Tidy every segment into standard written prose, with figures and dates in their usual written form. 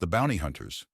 The bounty hunters.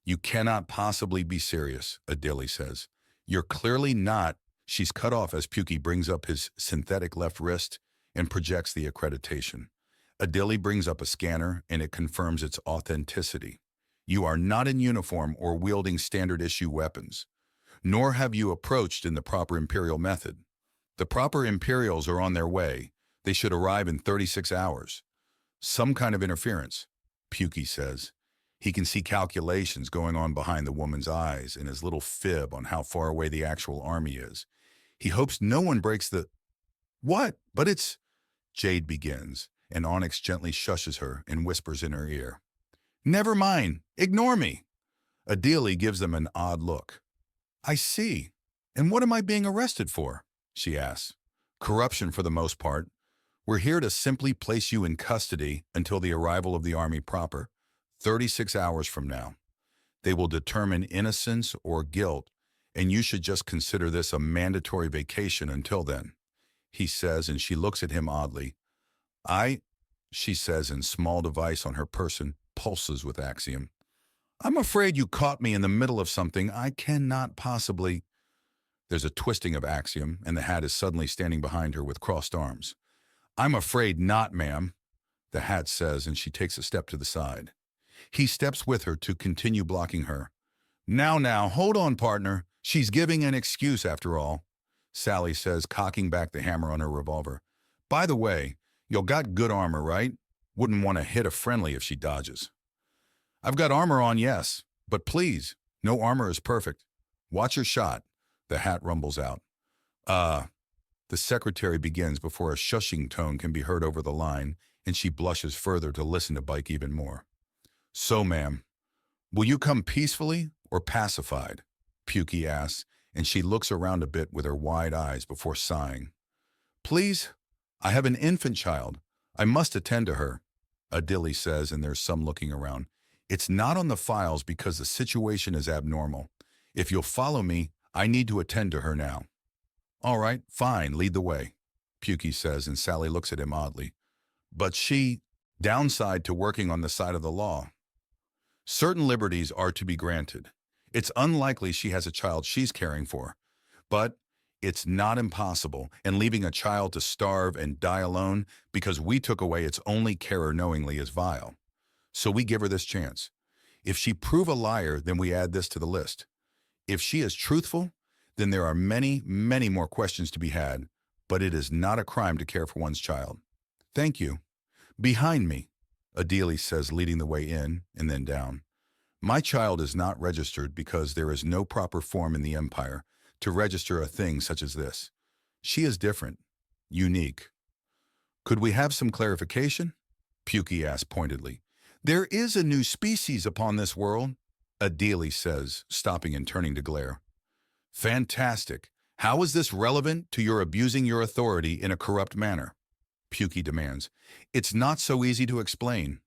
You cannot possibly be serious, Adili says. You're clearly not. She's cut off as Pukey brings up his synthetic left wrist and projects the accreditation. Adili brings up a scanner and it confirms its authenticity. You are not in uniform or wielding standard-issue weapons, nor have you approached in the proper Imperial method. The proper Imperials are on their way. They should arrive in 36 hours. Some kind of interference, Pukey says. He can see calculations going on behind the woman's eyes and his little fib on how far away the actual army is. He hopes no one breaks the... What? But it's... Jade begins, and Onyx gently shushes her and whispers in her ear. Never mind. Ignore me. Adili gives them an odd look. I see. And what am I being arrested for? She asks. Corruption for the most part. We're here to simply place you in custody until the arrival of the army proper, 36 hours from now. They will determine innocence or guilt, and you should just consider this a mandatory vacation until then, he says, and she looks at him oddly. She says, in small device on her person, pulses with Axiom. I'm afraid you caught me in the middle of something I cannot possibly... There's a twisting of Axiom, and the hat is suddenly standing behind her with crossed arms. I'm afraid not, ma'am, the hat says, and she takes a step to the side. He steps with her to continue blocking her. Now, hold on, partner. She's giving an excuse after all, Sally says, cocking back the hammer on her revolver. By the way, you got good armor, right? Wouldn't want to hit a friendly if she dodges. I've got armor on, yes, but please, no armor is perfect. Watch your shot, the hat rumbles out. The secretary begins before a shushing tone can be heard over the line, and she blushes further to listen to Bike even more. So, ma'am, will you come peacefully or pacified? Pukey asks, and she looks around a bit with her wide eyes before sighing. Please, I have an infant child. I must attend to her, Adili says, and there's some looking around. It's not on the files because the situation is abnormal. If you'll follow me, I need to attend to her now. All right, fine, lead the way, Pukey says, and Sally looks at him oddly. But she, downside to working on the side of the law. Certain liberties are to be granted. It's unlikely she has a child she's caring for, but it's not impossible, and leaving a child to starve and die alone because we took away its only carer knowingly is vile. So we give her this chance. If she prove a liar, then we add this to the list. If she is truthful, then there are many, many more questions to be had, but it is not a crime to care for one's child. Thank you. Behind me, Adili says, leading the way in and then down. My child is not registered because there is no proper form in the Empire to register a thing such as this. She is different, unique. Could we have some clarification? Pukey asks pointedly. There is a new species upon this world, Adili says, stopping and turning to glare. Fantastic. How is this relevant to your abusing your authority in a corrupt manner? Pukey demands. It's not so easy to explain,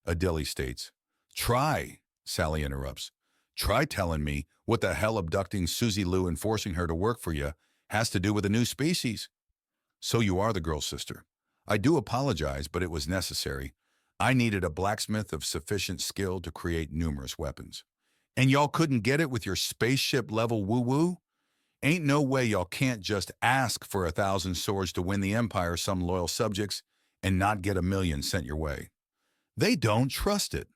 Adili states. Try, Sally interrupts. Try telling me what the hell abducting Susie Lou and forcing her to work for you has to do with a new species. So you are the girl's sister. I do apologize, but it was necessary. I needed a blacksmith of sufficient skill to create numerous weapons. And y'all couldn't get it with your spaceship-level woo-woo? Ain't no way y'all can't just ask for 1,000 swords to win the Empire some loyal subjects and not get 1,000,000 sent your way. They don't trust it,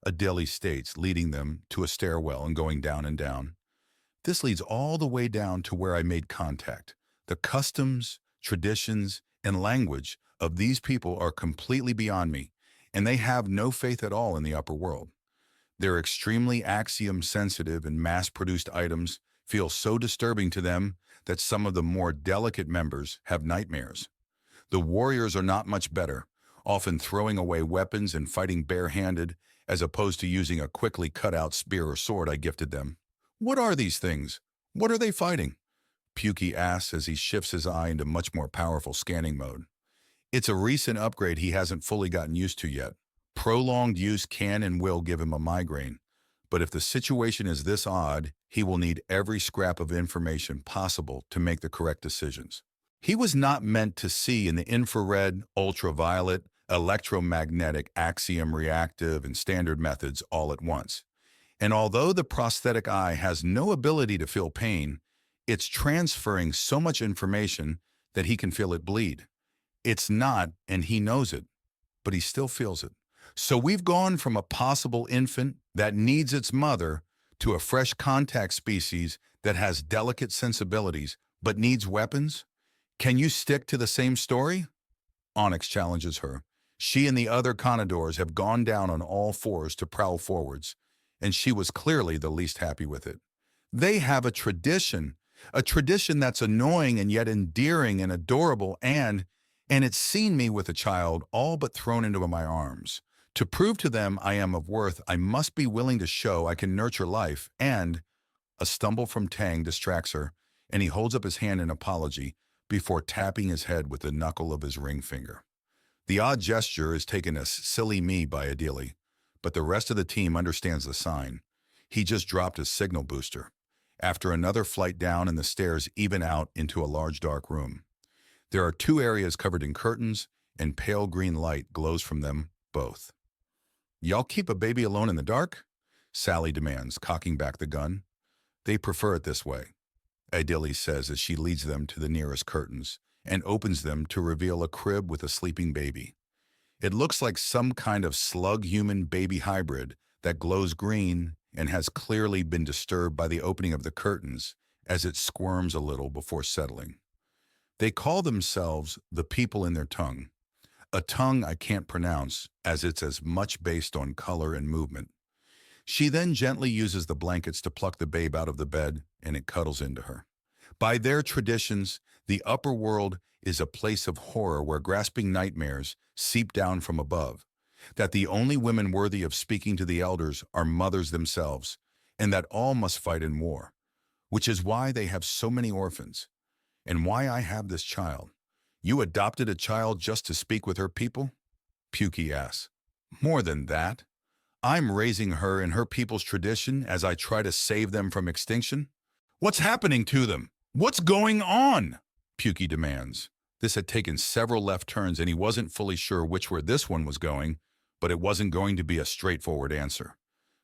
Adili states, leading them to a stairwell and going down and down. This leads all the way down to where I made contact. The customs, traditions, and language of these people are completely beyond me, and they have no faith at all in the upper world. Their extremely axiom-sensitive and mass-produced items feel so disturbing to them that some of the more delicate members have nightmares. The warriors are not much better, often throwing away weapons and fighting barehanded as opposed to using a quickly cut-out spear or sword I gifted them. What are these things? What are they fighting? Pukey asks as he shifts his eye into much more powerful scanning mode. It's a recent upgrade he hasn't fully gotten used to yet. Prolonged use can and will give him a migraine, but if the situation is this odd, he will need every scrap of information possible to make the correct decisions. He was not meant to see in the infrared, ultraviolet, electromagnetic, axiom, reactive, and standard methods all at once. And although the prosthetic eye has no ability to feel pain, it's transferring so much information that he can feel it bleed. It's not, and he knows it, but he still feels it. So we've gone from a possible infant that needs its mother to a fresh contact species that has delicate sensibilities but needs weapons? Can you stick to the same story? Onyx challenges her. She and the other Conadors have gone down on all fours to prowl forwards, and she was clearly the least happy with it. They have a tradition that's annoying and yet endearing and adorable, and it's seen me with a child all but thrown into my arms. To prove to them I am of worth, I must be willing to show I can nurture life, and a stumble from Tang distracts her, and he holds up his hand in apology before tapping his head with the knuckle of his ring finger. The odd gesture is taken as silly me by Adili, but the rest of the team understands the sign. He just dropped his signal booster. After another flight down and the stairs even out into a large dark room. There are 2 areas covered in curtains, and pale green light glows from them both. "Y'all keep a baby alone in the dark?" Sally demands, cocking back the gun. "They prefer it this way," Adili says as she leads them to the nearest curtains and opens them to reveal a crib with a sleeping baby. It looks like some kind of slug-human baby hybrid that glows green and has clearly been disturbed by the opening of the curtains as it squirms a little before settling. They call themselves the people in their tongue, a tongue I can't pronounce as it's as much based on color and movement. She then gently uses the blankets to pluck the babe out of the bed, and it cuddles into her. By their traditions, the upper world is a place of horror where grasping nightmares seep down from above, that the only women worthy of speaking to the elders are mothers themselves, and that all must fight in war, which is why they have so many orphans, and why I have this child. "You adopted a child just to speak with her people?" Pukey asks. "More than that. I'm raising her in her people's tradition as I try to save them from extinction." "What's happening to them? What's going on?" Pukey demands. This had taken several left turns and he wasn't fully sure which way this one was going, but it wasn't going to be a straightforward answer.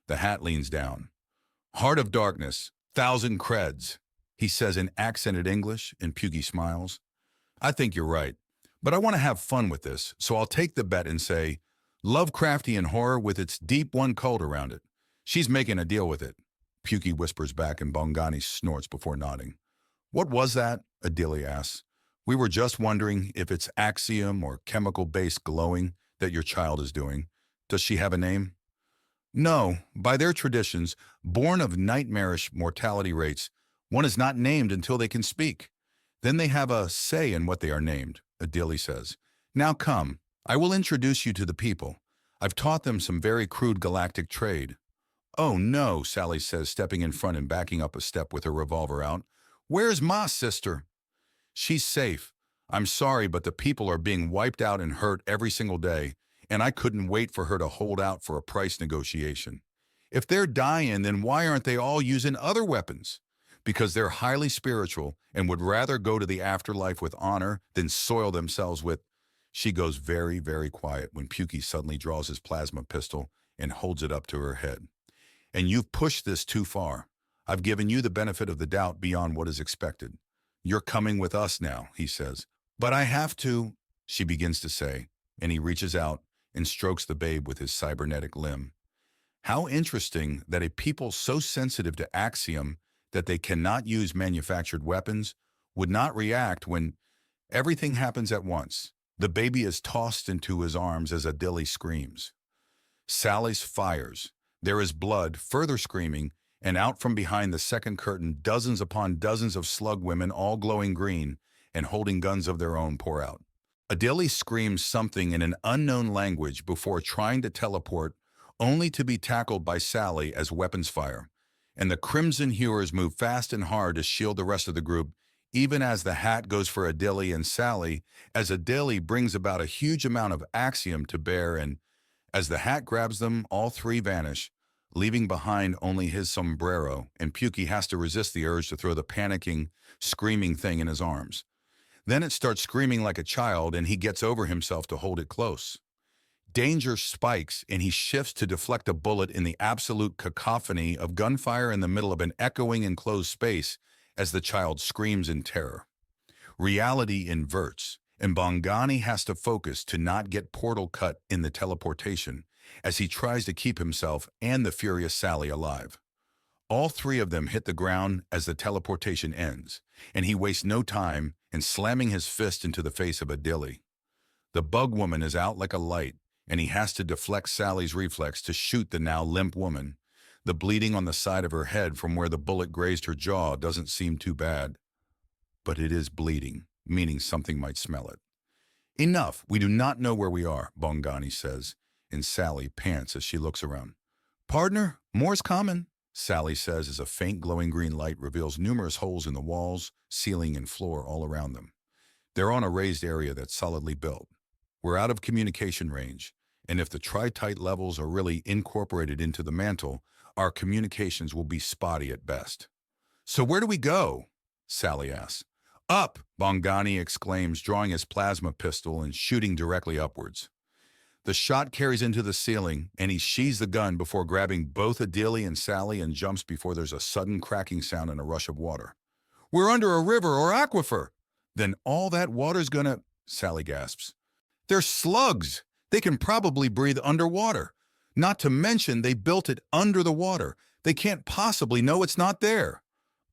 The hat leans down. "Heart of darkness, 1,000 creds," he says in accented English, and Pukey smiles. "I think you're right, but I want to have fun with this, so I'll take the bet and say, Lovecraftian horror with its deep one cult around it. She's making a deal with it." Pukey whispers back and Bongani snorts before nodding. "What was that?" Adili asks. "We were just wondering if it's axiom or chemical-based glowing that your child is doing. Does she have a name?" "No, by their traditions, born of nightmarish mortality rates, one is not named until they can speak. Then they have a say in what they are named," Adili says. "Now come, I will introduce you to the people. I've taught them some very crude galactic trade." "Oh no," Sally says, stepping in front and backing up a step with her revolver out. "Where's my sister?" "She's safe. I'm sorry, but the people are being wiped out and hurt every single day, and I couldn't wait for her to hold out for a price negotiation. If they're dying, then why aren't they all using other weapons? Because they're highly spiritual and would rather go to the afterlife with honor than soil themselves with—" She goes very, very quiet when Pukey suddenly draws his plasma pistol and holds it up to her head. "And you've pushed this too far. I've given you the benefit of the doubt beyond what is expected. You're coming with us now," he says. "But I have to," she begins to say, and he reaches out and strokes the babe with his cybernetic limb. How interesting that a people so sensitive to axiom that they cannot use manufactured weapons would not react when everything happens at once. The baby is tossed into his arms as Adili screams. Sally's fires. There is blood, further screaming, and out from behind the second curtain, dozens upon dozens of slug women, all glowing green and holding guns of their own, pour out. Adili screams something in an unknown language before trying to teleport, only to be tackled by Sally as weapons fire. And the Crimson Hewers move fast and hard to shield the rest of the group, even as the hat goes for Adili and Sally, as Adili brings about a huge amount of axiom to bear, and as the hat grabs them, all three vanish, leaving behind only his sombrero, and Pukey has to resist the urge to throw the panicking, screaming thing in his arms. Then it starts screaming like a child, and he gets over himself to hold it close. Danger spikes, and he shifts to deflect a bullet in the absolute cacophony of gunfire in the middle of an echoing enclosed space as the child screams in terror. Reality inverts, and Bongani has to focus to not get portal cut in the teleportation as he tries to keep himself and the furious Sally alive. All three of them hit the ground as the teleportation ends, and he wastes no time in slamming his fist into the face of Adili. The bug woman is out like a light, and he has to deflect Sally's reflex to shoot the now limp woman. The bleeding on the side of her head from where the bullet grazed her jaw doesn't seem too bad. But it is bleeding, meaning something might smell it. Enough, we do not know where we are, Bongani says, and Sally pants as she looks around. Partner, more's common, Sally says as a faint glowing green light reveals numerous holes in the walls, ceiling, and floor all around them. They're on a raised area that's solidly built. We're out of communication range, and if the tritite levels are really incorporated into the mantle, our communications will be spotty at best. So where do we go? Sally asks. Up, Bongani exclaims, drawing his plasma pistol and shooting directly upwards. The shot carries into the ceiling, and he sheathes the gun before grabbing both Adili and Sally and jumps before there's a sudden cracking sound and a rush of water. We're under a river or aquifer. Then all that water's gonna... Sally gasps. They're slugs. They can probably breathe underwater. Not to mention they built it under the water. They can't possibly know it's not there.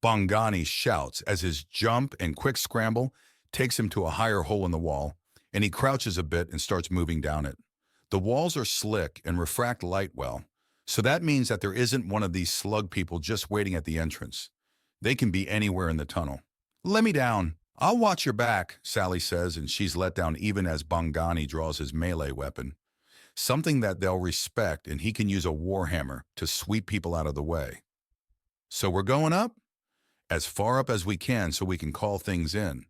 Bongani shouts as his jump and quick scramble takes him to a higher hole in the wall, and he crouches a bit and starts moving down it. The walls are slick and refract light well, so that means that there isn't one of these slug people just waiting at the entrance. They can be anywhere in the tunnel. Let me down. I'll watch your back, Sally says, and she's let down even as Bongani draws his melee weapon. Something that they'll respect, and he can use a warhammer to sweep people out of the way. So we're going up? As far up as we can so we can call things in.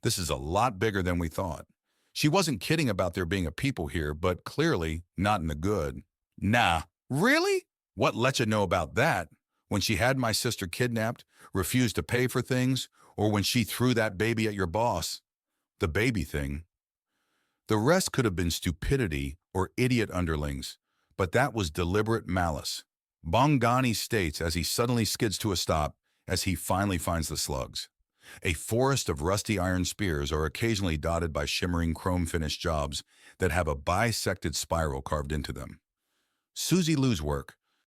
This is a lot bigger than we thought. She wasn't kidding about there being a people here, but clearly not in the good. Nah, really? What let you know about that? When she had my sister kidnapped, refused to pay for things, or when she threw that baby at your boss? The baby thing. The rest could have been stupidity or idiot underlings, but that was deliberate malice. Bongani states as he suddenly skids to a stop as he finally finds the slugs. A forest of rusty iron spears are occasionally dotted by shimmering chrome-finished jobs that have a bisected spiral carved into them. Susie Lou's work,